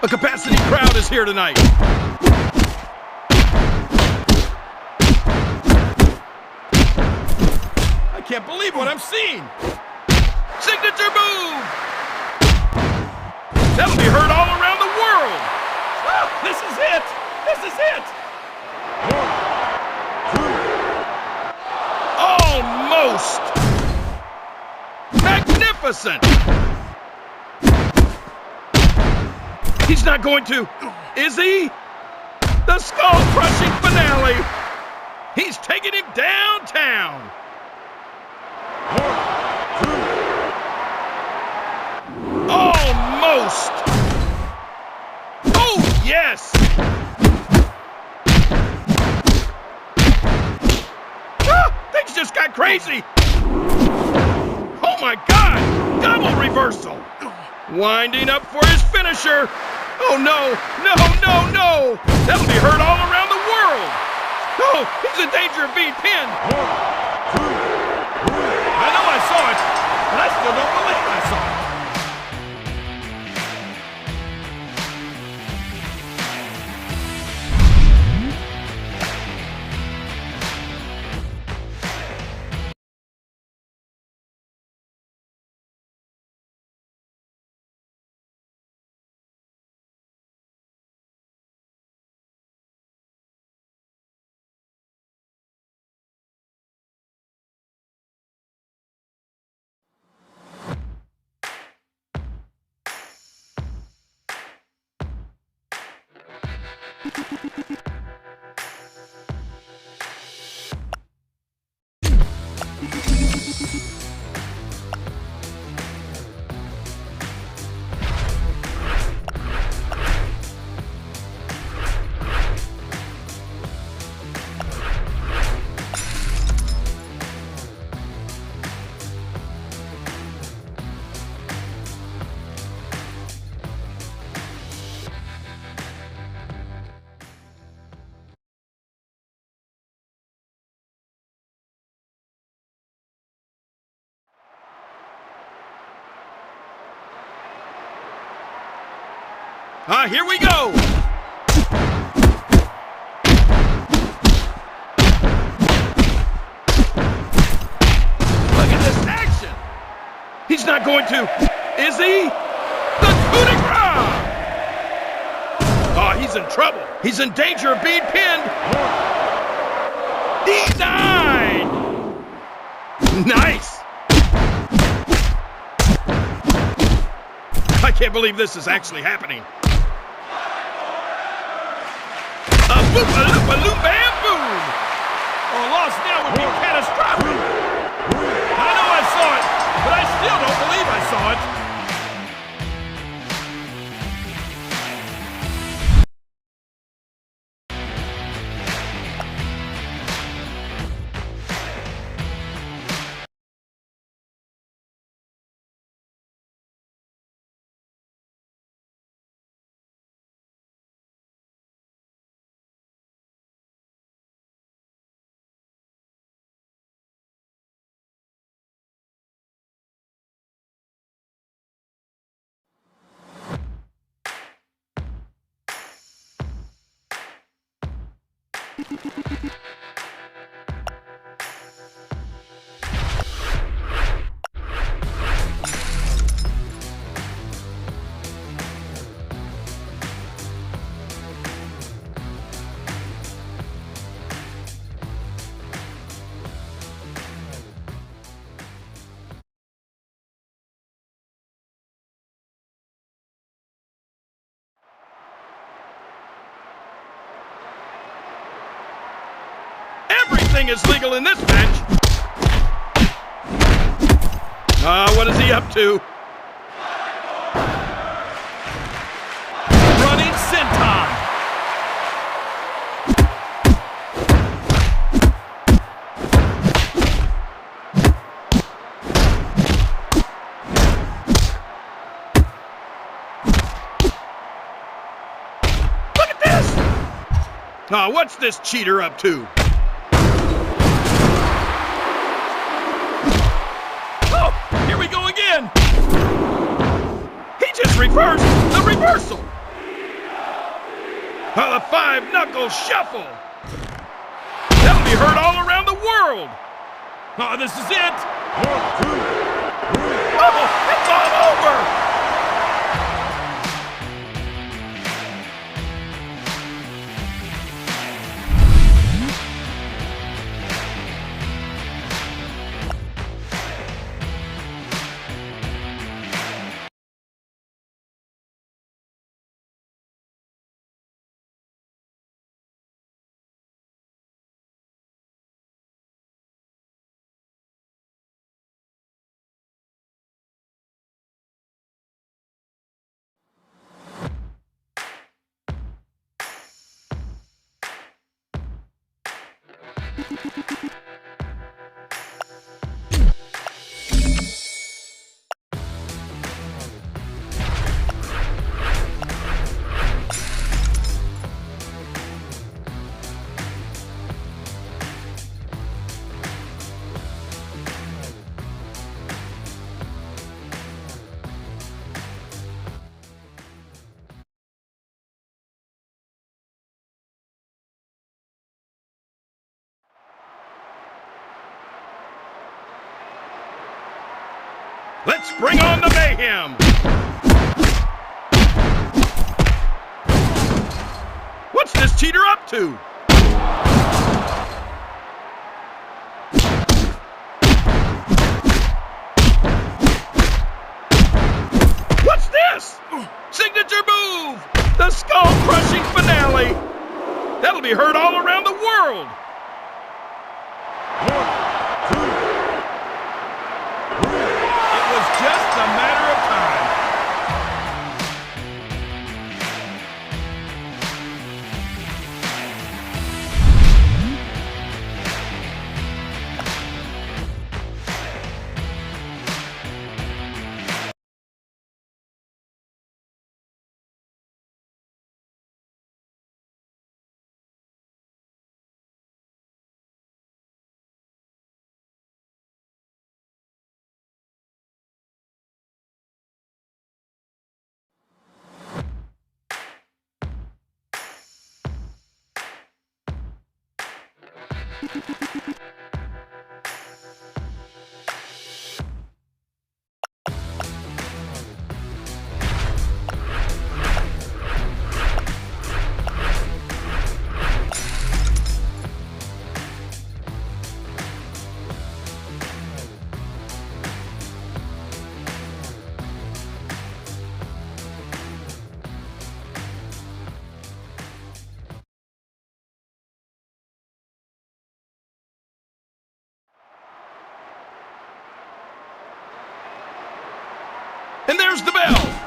A capacity crowd is here tonight. I can't believe what I'm seeing. Signature move. That'll be heard all around the world. Oh, this is it. This is it. 1, 2. Almost. Magnificent. He's not going to, is he? The skull-crushing finale. He's taking him downtown. 1, 2. Almost. Oh, yes. Ah, things just got crazy. Oh, my God. Double reversal. Winding up for his finisher. Oh, no, no, no, no. That'll be heard all around the world. Oh, he's in danger of being pinned. 1, 2, 3. I know I saw it, but I still don't believe I saw it. Here we go. Look at this action. He's not going to, is he? The coup de grace. Oh, he's in trouble. He's in danger of being pinned. D9. Nice. I can't believe this is actually happening. Boop-a-loop-a-loop-bam-boom! A loss now would be catastrophic. I know I saw it, but I still don't believe I saw it. Everything is legal in this match. What is he up to? Running senton. Look at this. What's this cheater up to? Here we go again! He just reversed the reversal! The five-knuckle shuffle. That'll be heard all around the world. Oh, this is it. 1, 2, 3. Oh, it's all over. Let's bring on the mayhem! What's this cheater up to? What's this? Signature move! The skull-crushing finale! That'll be heard all around the world! 1, 2, 3. Just a matter of time. And there's the bell.